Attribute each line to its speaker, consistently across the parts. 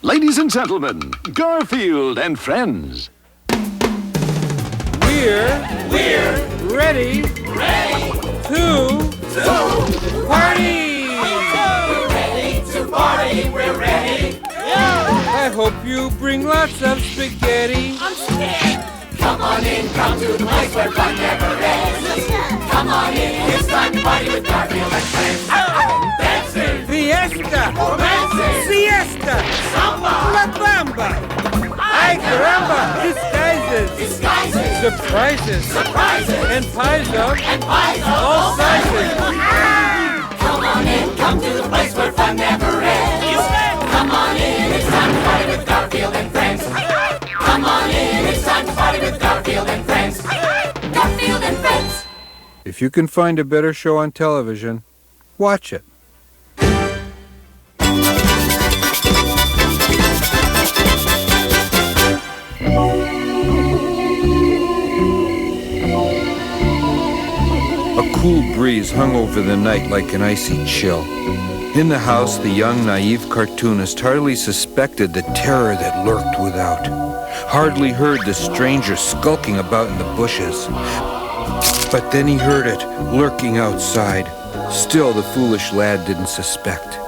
Speaker 1: Ladies and gentlemen, Garfield and friends.
Speaker 2: We're ready to party.
Speaker 3: We're ready to party. We're ready.
Speaker 2: I hope you bring lots of spaghetti.
Speaker 3: I'm scared. Come on in, come to the place where fun never ends. Come on in, it's time to party with Garfield and friends. Dancing,
Speaker 2: Fiesta,
Speaker 3: romancing,
Speaker 2: siesta,
Speaker 3: samba,
Speaker 2: la bamba. Ay caramba, disguises, surprises, and pies of all sizes.
Speaker 3: Come on in, come to the place where fun never ends. Come on in, it's time to party with Garfield and friends. Come on in, it's time to party with Garfield and friends. Garfield and friends.
Speaker 2: If you can find a better show on television, watch it. A cool breeze hung over the night like an icy chill. In the house, the young, naive cartoonist hardly suspected the terror that lurked without. Hardly heard the stranger skulking about in the bushes. But then he heard it, lurking outside. Still, the foolish lad didn't suspect.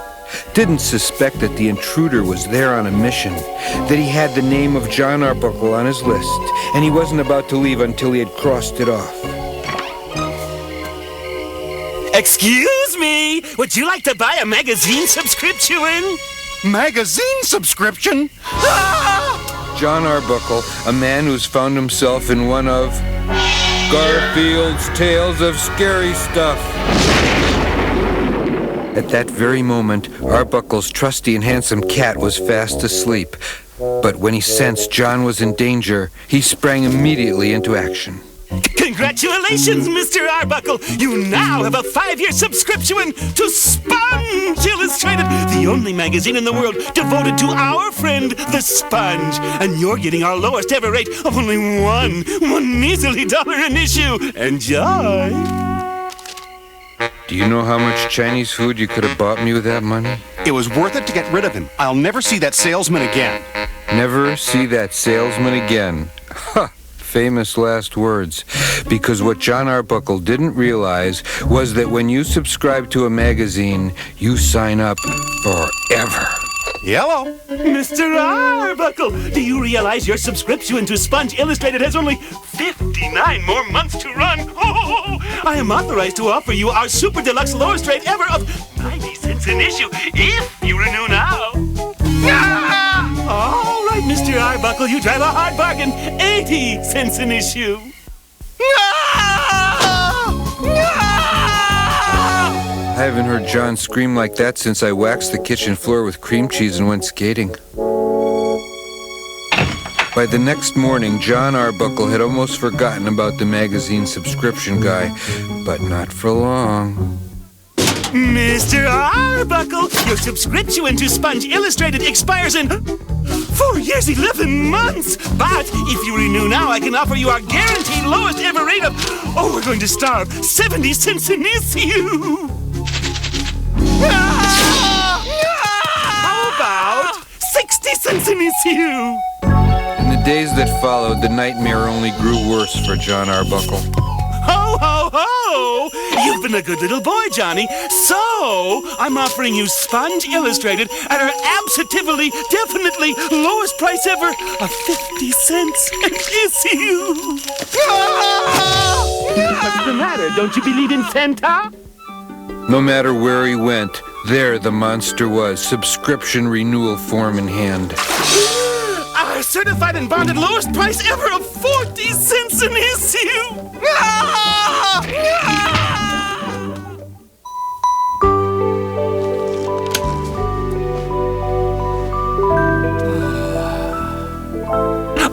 Speaker 2: Didn't suspect that the intruder was there on a mission, that he had the name of John Arbuckle on his list, and he wasn't about to leave until he had crossed it off.
Speaker 4: Excuse me, would you like to buy a magazine subscription?
Speaker 5: Magazine subscription? Ah!
Speaker 2: John Arbuckle, a man who's found himself in one of Garfield's Tales of Scary Stuff. At that very moment, Arbuckle's trusty and handsome cat was fast asleep. But when he sensed John was in danger, he sprang immediately into action.
Speaker 4: Congratulations, Mr. Arbuckle! You now have a 5-year subscription to Sponge Illustrated, the only magazine in the world devoted to our friend, the Sponge. And you're getting our lowest ever rate of only one measly dollar an issue. Enjoy!
Speaker 2: Do you know how much Chinese food you could have bought me with that money?
Speaker 5: It was worth it to get rid of him. I'll never see that salesman again.
Speaker 2: Never see that salesman again. Ha! Famous last words. Because what John Arbuckle didn't realize was that when you subscribe to a magazine, you sign up forever.
Speaker 5: Hello.
Speaker 4: Mr. Arbuckle, do you realize your subscription to Sponge Illustrated has only 59 more months to run? Oh, I am authorized to offer you our super deluxe lowest rate ever of 90 cents an issue if you renew now. All right, Mr. Arbuckle, you drive a hard bargain. 80 cents an issue.
Speaker 2: I haven't heard John scream like that since I waxed the kitchen floor with cream cheese and went skating. By the next morning, John Arbuckle had almost forgotten about the magazine subscription guy, but not for long.
Speaker 4: Mr. Arbuckle, your subscription to Sponge Illustrated expires in 4 years, 11 months. But if you renew now, I can offer you our guaranteed lowest ever rate of, we're going to starve, 70 cents an issue. How about 60 cents an issue?
Speaker 2: In the days that followed, the nightmare only grew worse for John Arbuckle.
Speaker 4: Ho, ho, ho! You've been a good little boy, Johnny. So, I'm offering you Sponge Illustrated at our absolutely, definitely lowest price ever of 50 cents an issue. What's the matter? Don't you believe in Santa?
Speaker 2: No matter where he went, there the monster was, subscription renewal form in hand.
Speaker 4: Our certified and bonded lowest price ever of 40 cents an issue.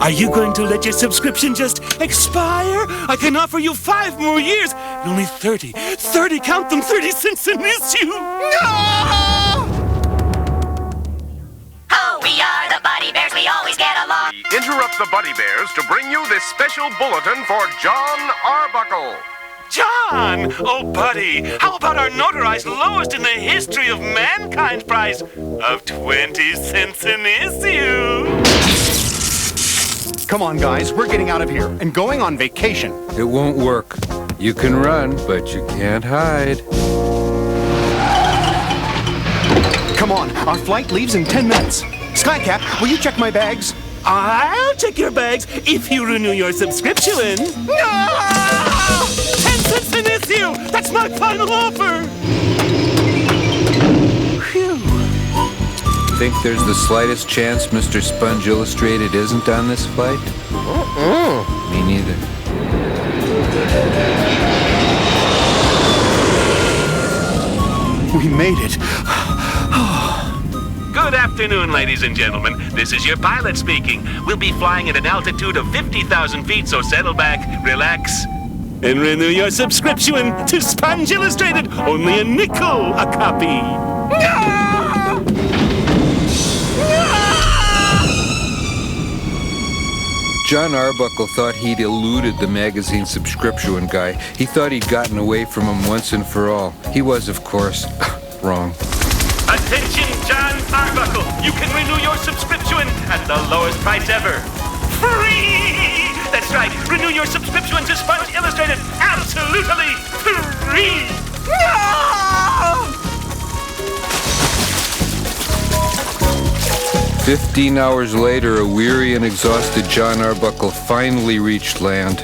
Speaker 4: Are you going to let your subscription just expire? I can offer you 5 more years and only 30, count them, 30 cents an issue.
Speaker 6: Oh, we are the Buddy Bears, we always get along.
Speaker 7: Interrupt the Buddy Bears to bring you this special bulletin for John Arbuckle.
Speaker 4: John! Oh, buddy, how about our notarized lowest in the history of mankind price of 20 cents an issue?
Speaker 5: Come on, guys, we're getting out of here and going on vacation.
Speaker 2: It won't work. You can run, but you can't hide.
Speaker 5: Come on, our flight leaves in 10 minutes. Skycap, will you check my bags?
Speaker 4: I'll check your bags if you renew your subscription. No! 10 cents an issue! That's my final offer! Phew.
Speaker 2: Think there's the slightest chance Mr. Sponge Illustrated isn't on this flight? Me neither.
Speaker 5: We made it.
Speaker 4: Good afternoon, ladies and gentlemen. This is your pilot speaking. We'll be flying at an altitude of 50,000 feet, so settle back, relax, and renew your subscription to Sponge Illustrated. Only a nickel a copy.
Speaker 2: John Arbuckle thought he'd eluded the magazine subscription guy. He thought he'd gotten away from him once and for all. He was, of course, wrong.
Speaker 4: Attention, John Arbuckle! You can renew your subscription at the lowest price ever. Free! That's right, renew your subscription to Sponge Illustrated absolutely free! No!
Speaker 2: 15 hours later, a weary and exhausted John Arbuckle finally reached land.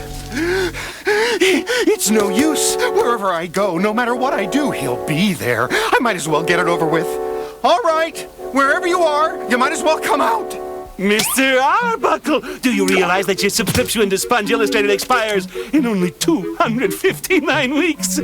Speaker 5: It's no use. Wherever I go, no matter what I do, he'll be there. I might as well get it over with. All right, wherever you are, you might as well come out.
Speaker 4: Mr. Arbuckle, do you realize that your subscription to Sponge Illustrated expires in only 259 weeks?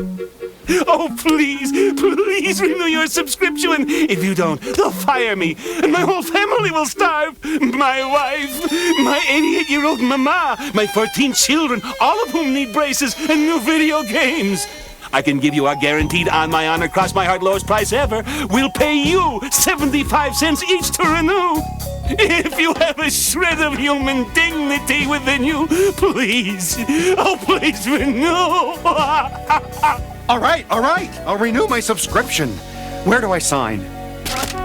Speaker 4: Oh, please, please renew your subscription. If you don't, they'll fire me, and my whole family will starve. My wife, my 88-year-old mama, my 14 children, all of whom need braces and new video games. I can give you our guaranteed on my honor, cross my heart, lowest price ever. We'll pay you 75 cents each to renew. If you have a shred of human dignity within you, please, oh, please renew.
Speaker 5: All right, I'll renew my subscription. Where do I sign?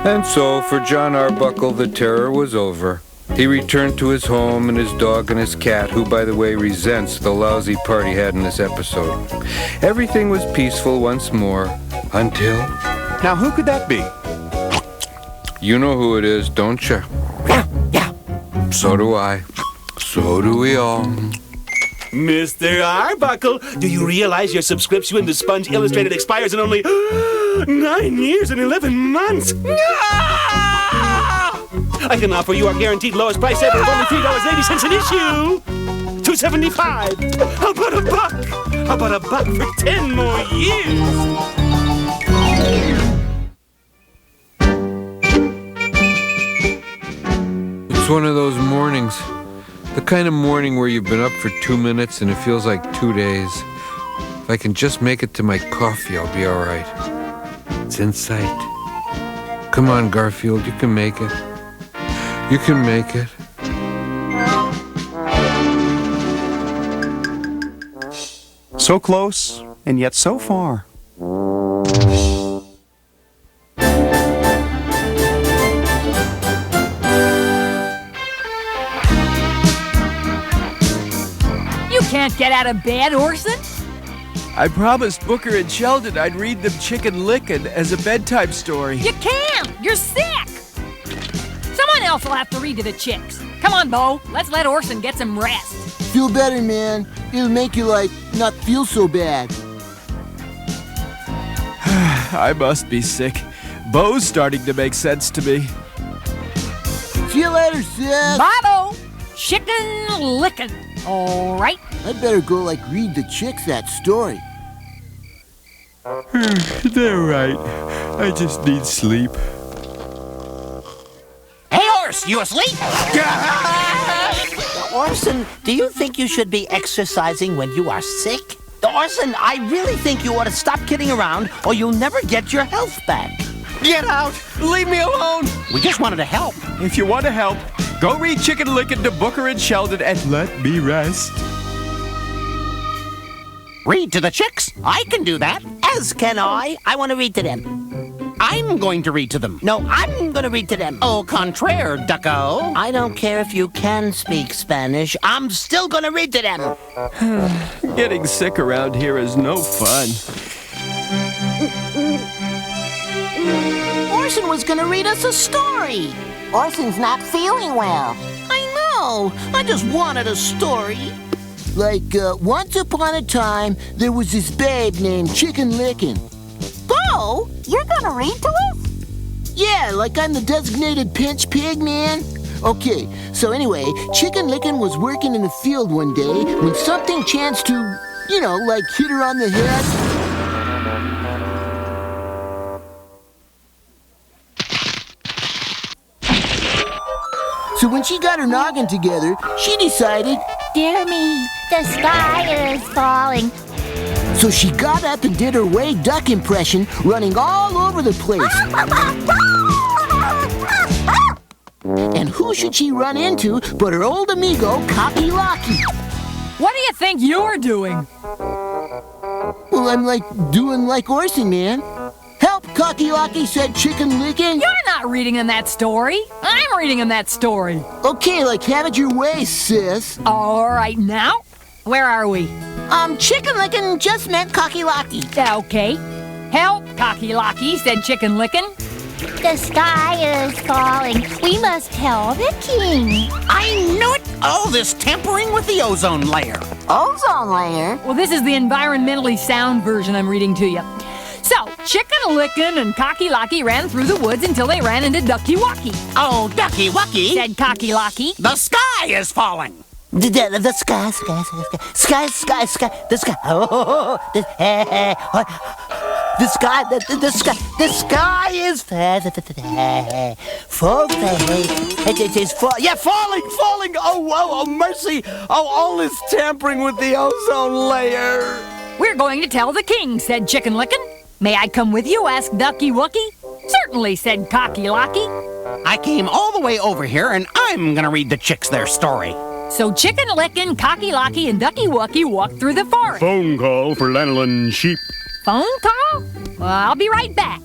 Speaker 2: And so, for John Arbuckle, the terror was over. He returned to his home and his dog and his cat, who, by the way, resents the lousy part he had in this episode. Everything was peaceful once more, until...
Speaker 5: Now, who could that be?
Speaker 2: You know who it is, don't you?
Speaker 5: Yeah.
Speaker 2: So do I. So do we all.
Speaker 4: Mr. Arbuckle, do you realize your subscription to Sponge Illustrated expires in only 9 years and 11 months? I can offer you our guaranteed lowest price ever of only $3.80 an issue. $2.75. How about $1? How about $1 for 10 more years?
Speaker 2: It's one of those mornings. The kind of morning where you've been up for 2 minutes and it feels like 2 days. If I can just make it to my coffee, I'll be all right. It's in sight. Come on, Garfield, you can make it. You can make it.
Speaker 5: So close, and yet so far.
Speaker 7: You can't get out of bed, Orson.
Speaker 8: I promised Booker and Sheldon I'd read them Chicken Licken as a bedtime story.
Speaker 7: You can't. You're sick. Someone else will have to read to the chicks. Come on, Bo. Let's let Orson get some rest.
Speaker 9: Feel better, man. It'll make you, not feel so bad.
Speaker 8: I must be sick. Bo's starting to make sense to me.
Speaker 9: See you later, sis.
Speaker 7: Bye, Bo. Chicken lickin'. All right.
Speaker 9: I'd better go, read the chicks that story.
Speaker 8: They're right. I just need sleep.
Speaker 10: Hey, Horse, you asleep? Orson, do you think you should be exercising when you are sick? Orson, I really think you ought to stop kidding around or you'll never get your health back.
Speaker 8: Get out! Leave me alone!
Speaker 10: We just wanted to help.
Speaker 8: If you want to help, go read Chicken Licken to Booker and Sheldon and let me rest.
Speaker 10: Read to the chicks? I can do that. As can I. I want to read to them. I'm going to read to them. No, I'm going to read to them. Au contraire, ducko. I don't care if you can speak Spanish. I'm still going to read to them.
Speaker 8: Getting sick around here is no fun.
Speaker 9: Orson was gonna read us a story.
Speaker 6: Orson's not feeling well.
Speaker 9: I know. I just wanted a story. Like, once upon a time, there was this babe named Chicken Licken.
Speaker 6: Bo, you're gonna read to us?
Speaker 9: Yeah, like I'm the designated pinch pig, man. Okay, so anyway, Chicken Licken was working in the field one day when something chanced to, like hit her on the head. So when she got her noggin together, she decided,
Speaker 6: Dear me, the sky is falling.
Speaker 9: So she got up and did her Wade Duck impression, running all over the place. And who should she run into but her old amigo, Cocky Locky?
Speaker 7: What do you think you're doing?
Speaker 9: Well, I'm doing like Orson, man. Help, Cocky Locky, said Chicken Licken.
Speaker 7: You're not reading him that story. I'm reading him that story.
Speaker 9: Okay, have it your way, sis.
Speaker 7: All right, now, where are we?
Speaker 9: Chicken Licken just meant Cocky Locky.
Speaker 7: Okay. Help, Cocky Locky, said Chicken Licken.
Speaker 6: The sky is falling. We must tell the king.
Speaker 10: I knew it! Oh, this tampering with the ozone layer.
Speaker 6: Ozone layer?
Speaker 7: Well, this is the environmentally sound version I'm reading to you. So, Chicken Licken and Cocky Locky ran through the woods until they ran into Ducky Wucky.
Speaker 10: Oh, Ducky Wucky,
Speaker 7: said Cocky Locky.
Speaker 10: The sky is falling.
Speaker 9: The sky, the sky. Oh, the sky is
Speaker 8: Falling. Oh, mercy. Oh, all this tampering with the ozone layer.
Speaker 7: We're going to tell the king, said Chicken Licken. May I come with you, asked Ducky Wucky. Certainly, said Cocky Locky.
Speaker 10: I came all the way over here, and I'm gonna read the chicks their story.
Speaker 7: So Chicken Licken, Cocky Locky, and Ducky Wucky walked through the forest.
Speaker 1: Phone call for lanolin sheep.
Speaker 7: Phone call? Well, I'll be right back.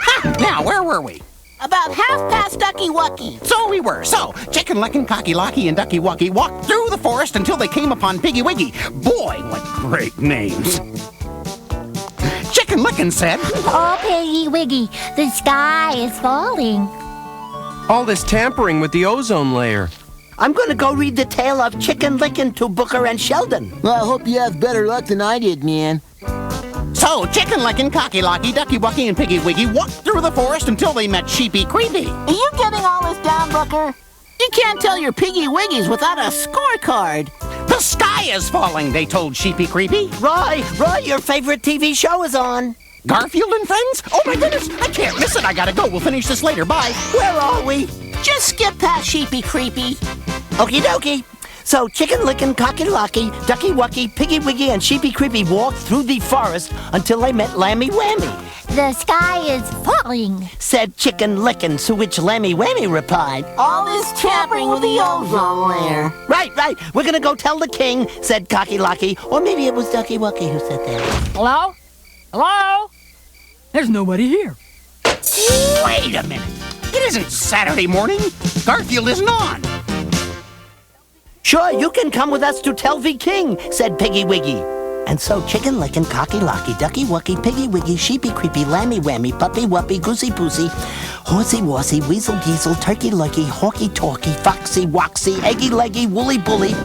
Speaker 10: Ha! Now, where were we?
Speaker 9: About half past Ducky Wucky.
Speaker 10: So we were. So, Chicken Licken, Cocky Locky, and Ducky Wucky walked through the forest until they came upon Piggy Wiggy. Boy, what great names. Chicken Licken said,
Speaker 6: Oh, Piggy Wiggy, the sky is falling.
Speaker 8: All this tampering with the ozone layer.
Speaker 10: I'm going to go read the tale of Chicken Licken to Booker and Sheldon.
Speaker 9: Well, I hope you have better luck than I did, man.
Speaker 10: So, Chicken Licken, Cocky Locky, Ducky Wucky, and Piggy Wiggy walked through the forest until they met Sheepy Creepy.
Speaker 6: Are you getting all this down, Booker?
Speaker 9: You can't tell your Piggy Wiggies without a scorecard.
Speaker 10: The sky is falling, they told Sheepy Creepy.
Speaker 9: Roy, your favorite TV show is on.
Speaker 10: Garfield and Friends? Oh my goodness, I can't miss it. I gotta go. We'll finish this later. Bye.
Speaker 9: Where are we? Just skip past Sheepy Creepy. Okie dokie. So Chicken Licken, Cocky Locky, Ducky Wucky, Piggy Wiggy, and Sheepy Creepy walked through the forest until they met Lammy Whammy.
Speaker 6: The sky is falling,
Speaker 9: said Chicken Licken, to which Lammy Whammy replied, All this tampering with the ozone layer. Right. We're gonna go tell the king, said Cocky Locky. Or maybe it was Ducky Wucky who said that.
Speaker 7: Hello? Hello? There's nobody here.
Speaker 10: Wait a minute. It isn't Saturday morning. Garfield isn't on.
Speaker 9: Sure, you can come with us to tell the king, said Piggy Wiggy. And so Chicken Licken, Cocky Locky, Ducky Wucky, Piggy Wiggy, Sheepy Creepy, Lammy Whammy, Puppy Wuppy, Goosey Poosey, Horsey Worsey, Weasel Geasel, Turkey Lurkey, Hawky Talky, Foxy Woxy, Eggy Leggy, Woolly Bully,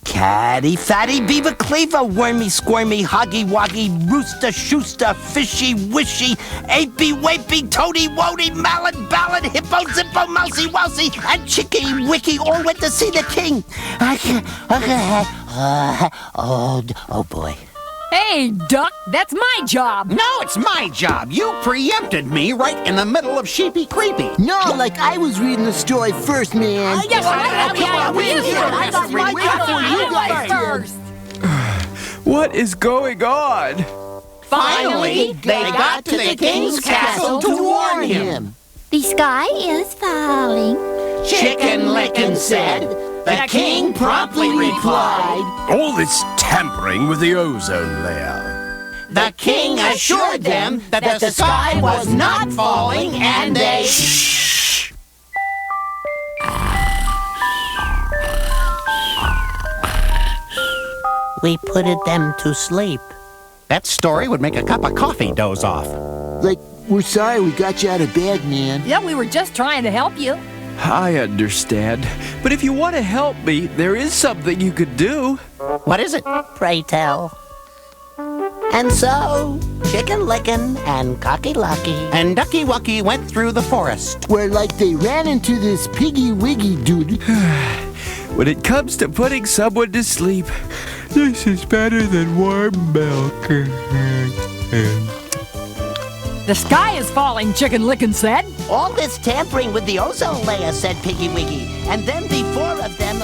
Speaker 9: Catty Fatty, Beaver Cleaver, Wormy Squirmy, Hoggy Woggy, Rooster Shooster, Fishy Wishy, Apey Wapey, Toady Woady, Mallet Ballad, Hippo Zippo, Mousy Wousy, and Chicky Wicky all went to see the king. Oh boy.
Speaker 7: Hey, Duck, that's my job.
Speaker 10: No, it's my job. You preempted me right in the middle of Sheepy Creepy.
Speaker 9: No, like I was reading the story first, man.
Speaker 7: First.
Speaker 8: What is going on?
Speaker 10: Finally, they got to the king's castle to warn him.
Speaker 6: The sky is falling,
Speaker 10: Chicken Licken said, The king promptly replied,
Speaker 11: All this tampering with the ozone layer.
Speaker 10: the king assured them that the sky was not falling and they...
Speaker 11: Shh!
Speaker 10: We putted them to sleep.
Speaker 5: That story would make a cup of coffee doze off.
Speaker 12: Like, we're sorry we got you out of bed, man.
Speaker 7: Yeah, we were just trying to help you.
Speaker 8: I understand. But if you want to help me, there is something you could do.
Speaker 10: What is it?
Speaker 9: Pray tell. And so, Chicken Lickin' and Cocky Locky
Speaker 5: And Ducky Wucky went through the forest.
Speaker 12: Where, like, they ran into this Piggy Wiggy dude.
Speaker 8: When it comes to putting someone to sleep, this is better than warm milk.
Speaker 7: The sky is falling, Chicken Lickin' said.
Speaker 9: All this tampering with the ozone layer, said Piggy Wiggy. And then the four of them...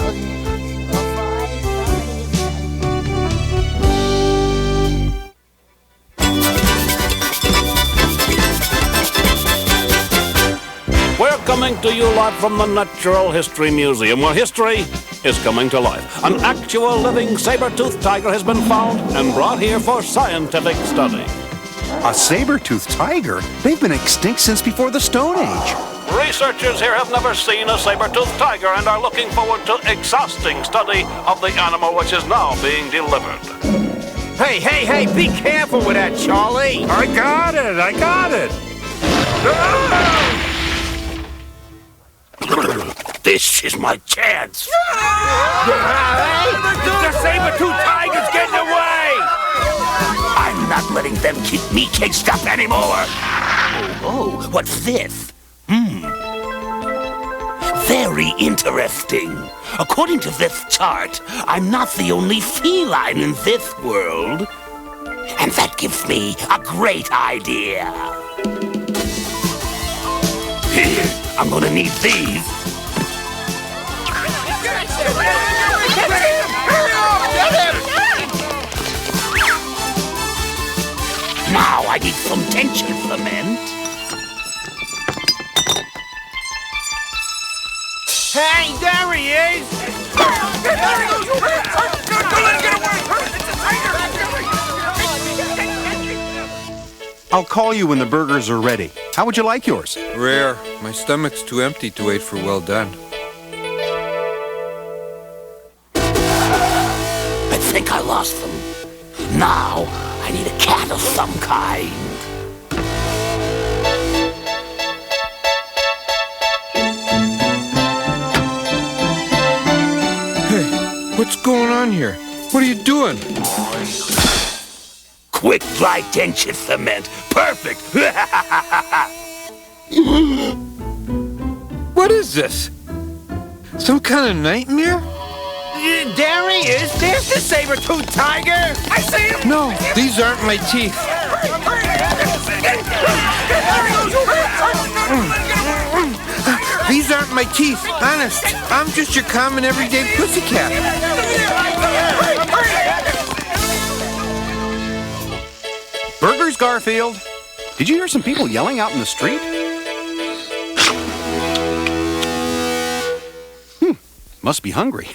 Speaker 13: We're coming to you live from the Natural History Museum, where history is coming to life. An actual living saber-toothed tiger has been found and brought here for scientific study.
Speaker 5: A saber-toothed tiger? They've been extinct since before the Stone Age.
Speaker 13: Researchers here have never seen a saber-toothed tiger and are looking forward to exhausting study of the animal which is now being delivered.
Speaker 11: Hey, be careful with that, Charlie.
Speaker 1: I got it.
Speaker 13: This is my chance.
Speaker 11: The saber-tooth tiger's getting away!
Speaker 13: I'm not letting them keep me caged up anymore.
Speaker 14: Oh, what's this? Very interesting. According to this chart, I'm not the only feline in this world. And that gives me a great idea. Here, I'm gonna need these. Now I need some tension cement.
Speaker 11: Hey, there he is!
Speaker 5: I'll call you when the burgers are ready. How would you like yours?
Speaker 2: Rare. My stomach's too empty to wait for well done.
Speaker 14: I think I lost them. Now, I need a cat of some kind.
Speaker 2: Hey, what's going on here? What are you doing?
Speaker 14: Quick dry tension cement. Perfect.
Speaker 2: What is this? Some kind of nightmare?
Speaker 11: There he is! There's the saber-tooth tiger! I see him!
Speaker 2: No, these aren't my teeth. These aren't my teeth, honest. I'm just your common everyday pussycat.
Speaker 5: Burgers, Garfield. Did you hear some people yelling out in the street? Must be hungry.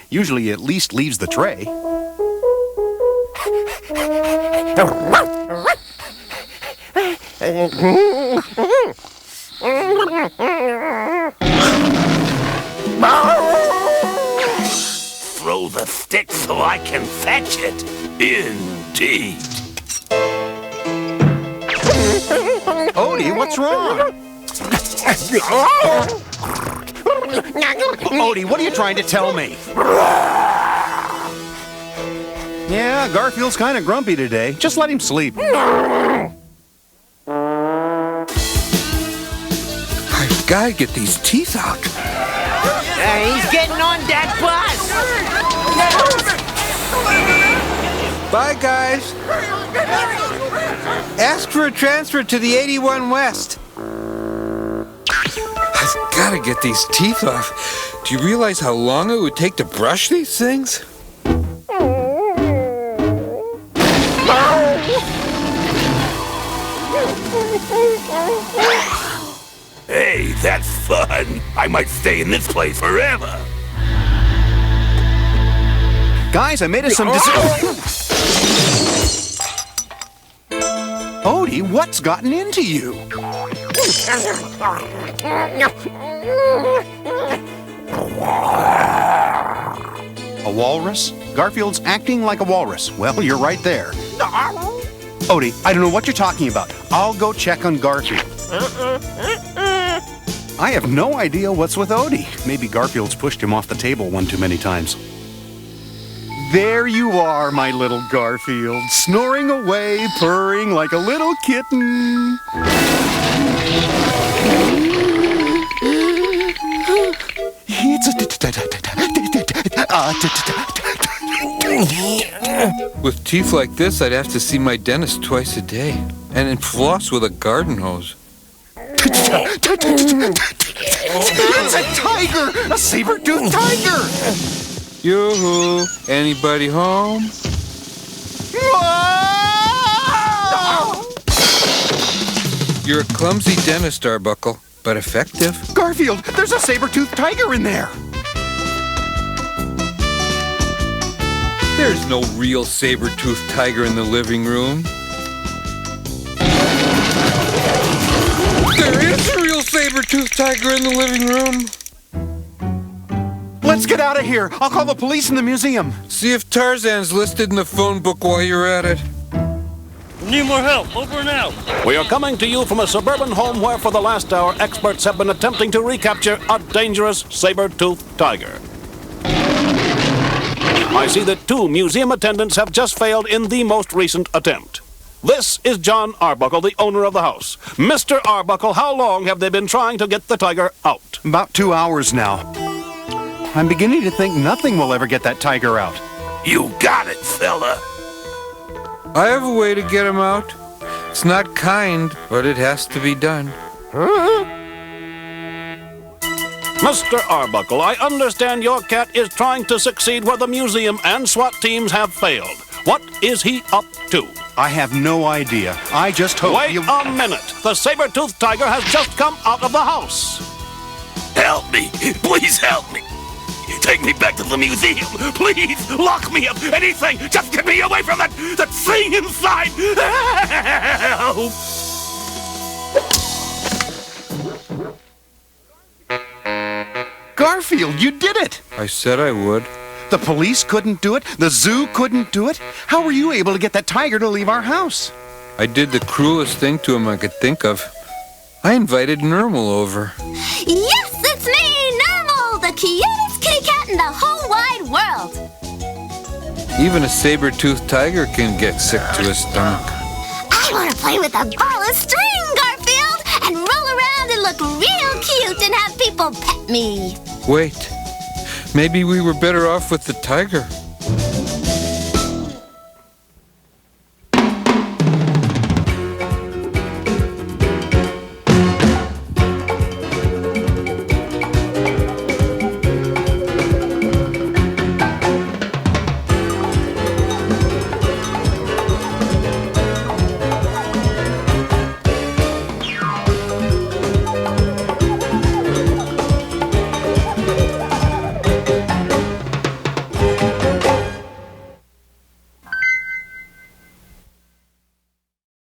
Speaker 5: Usually he at least leaves the tray.
Speaker 14: Throw the stick so I can fetch it. Indeed.
Speaker 5: Odie, what's wrong? Odie, what are you trying to tell me? Yeah, Garfield's kind of grumpy today. Just let him sleep.
Speaker 2: I gotta get these teeth out.
Speaker 11: He's getting on that bus!
Speaker 2: Bye, guys. Ask for a transfer to the 81 West. I've gotta get these teeth off. Do you realize how long it would take to brush these things?
Speaker 14: Hey, that's fun. I might stay in this place forever.
Speaker 5: Guys, I made us some Odie, what's gotten into you? A walrus? Garfield's acting like a walrus. Well, you're right there. Odie, I don't know what you're talking about. I'll go check on Garfield. I have no idea what's with Odie. Maybe Garfield's pushed him off the table one too many times. There you are, my little Garfield, snoring away, purring like a little kitten.
Speaker 2: With teeth like this, I'd have to see my dentist twice a day. And then floss with a garden hose.
Speaker 5: It's a tiger! A saber-toothed tiger!
Speaker 2: Yoo-hoo! Anybody home? You're a clumsy dentist, Arbuckle, but effective.
Speaker 5: Garfield, there's a saber-toothed tiger in there!
Speaker 2: There's no real saber-toothed tiger in the living room. There is a real saber-toothed tiger in the living room.
Speaker 5: Let's get out of here. I'll call the police in the museum.
Speaker 2: See if Tarzan's listed in the phone book while you're at it.
Speaker 13: Need more help. Over and out. We are coming to you from a suburban home where for the last hour experts have been attempting to recapture a dangerous saber-toothed tiger. I see that 2 museum attendants have just failed in the most recent attempt. This is John Arbuckle, the owner of the house. Mr. Arbuckle, how long have they been trying to get the tiger out?
Speaker 5: About 2 hours now. I'm beginning to think nothing will ever get that tiger out.
Speaker 14: You got it, fella.
Speaker 2: I have a way to get him out. It's not kind, but it has to be done.
Speaker 13: Mr. Arbuckle, I understand your cat is trying to succeed where the museum and SWAT teams have failed. What is he up to?
Speaker 5: I have no idea. I just hope
Speaker 13: Wait a minute. The saber-toothed tiger has just come out of the house.
Speaker 14: Help me. Please help me. Take me back to the museum. Please, lock me up. Anything. Just get me away from that thing inside. Help.
Speaker 5: Garfield, you did it!
Speaker 2: I said I would.
Speaker 5: The police couldn't do it. The zoo couldn't do it. How were you able to get that tiger to leave our house?
Speaker 2: I did the cruelest thing to him I could think of. I invited Nermal over.
Speaker 6: Yes, it's me, Nermal, the cutest kitty cat in the whole wide world.
Speaker 2: Even a saber-toothed tiger can get sick to his stomach.
Speaker 6: I want to play with a ball of string, Garfield, and roll around and look real cute and have people pet me.
Speaker 2: Wait, maybe we were better off with the tiger.